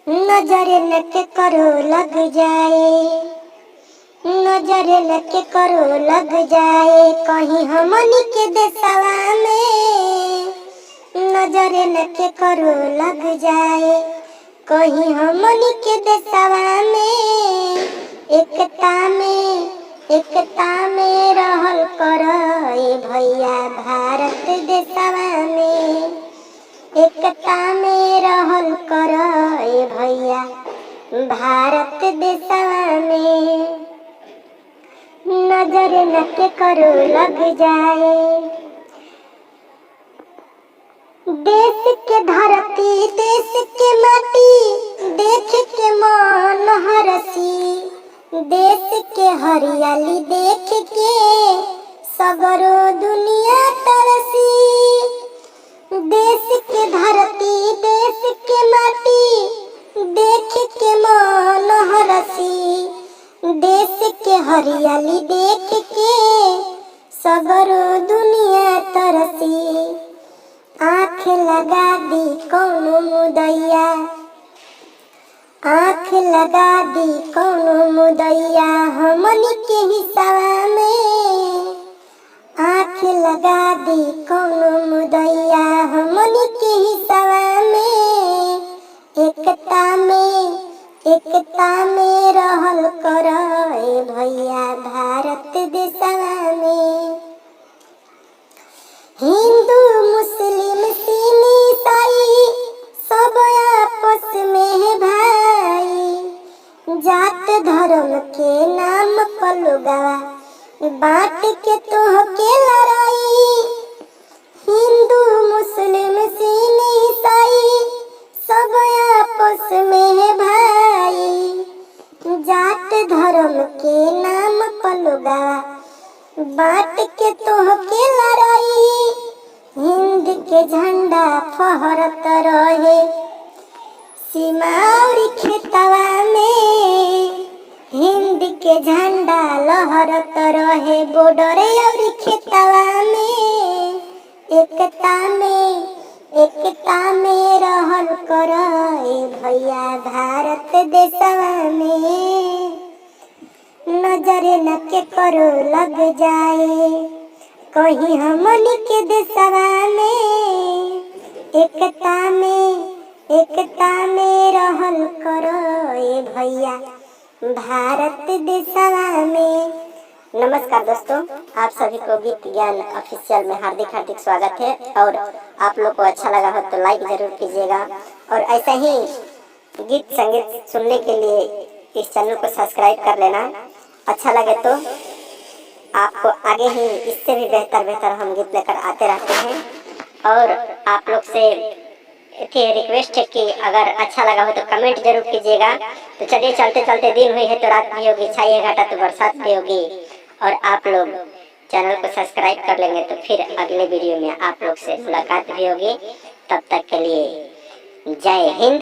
नजर न के करो लग जाए, नजर न के करो लग जाए, कहीं हमनी के देशवा में। नजर न के करो लग जाए, कहीं हमनी के देशवा में। एकता में रहल करे भैया भारत देशवा में। एकता में रहल करे भैया भारत देशवा में। नजर न के करो लग जाए, देश के धरती देश के माटी देख के मन हरसी। देश के हरियाली देख के सगरो दुनिया तरसी। देश के धरती देश के माटी देख के मन हरसी। देश के हरियाली देख के सगरो दुनिया तरसी। आँख लगा दी कौनो मुदैया, आँख लगा दी कौनो मुदैया हमनी के हिस्सा में। आँख लगा दी कौनो मुदैया हमनी के हिस्सा में। एकता में रहल करे भैया भारत देशवा में। हिंदू मुस्लिम सिख ईसाई सब आपस में भाई। जात धर्म के नाम पर लोगवा बांट के तोहके लड़ाई। हिंदू मुस्लिम सिख ईसाई सब आपस में भाई। जात धर्म के नाम पर लोगवा बांट के तोहके लड़ाई। हिंद के झंडा फहरत रहे सीमा और खेतवा में। हिंद के झंडा लहरत रहे बॉर्डर और खेतवा में। एकता में रहल करे भैया भारत देशवा में। नजर न के करो लग जाए, कहीं हमनी के देशवा में। एकता में रहल करे भैया भारत देशवा में। नमस्कार दोस्तों, आप सभी को गीत ज्ञान ऑफिशियल में हार्दिक हार्दिक स्वागत है। और आप लोग को अच्छा लगा हो तो लाइक जरूर कीजिएगा, और ऐसा ही गीत संगीत सुनने के लिए इस चैनल को सब्सक्राइब कर लेना। अच्छा लगे तो आपको आगे ही इससे भी बेहतर हम गीत लेकर आते रहते हैं। और आप लोग से रिक्वेस्ट है कि अगर अच्छा लगा हो तो कमेंट जरूर कीजिएगा। तो चलिए, चलते चलते दिन हुई है तो रात भी होगी, छाई है घाटा तो बरसात भी होगी। और आप लोग चैनल को सब्सक्राइब कर लेंगे तो फिर अगले वीडियो में आप लोग से मुलाकात भी होगी। तब तक के लिए जय हिंद,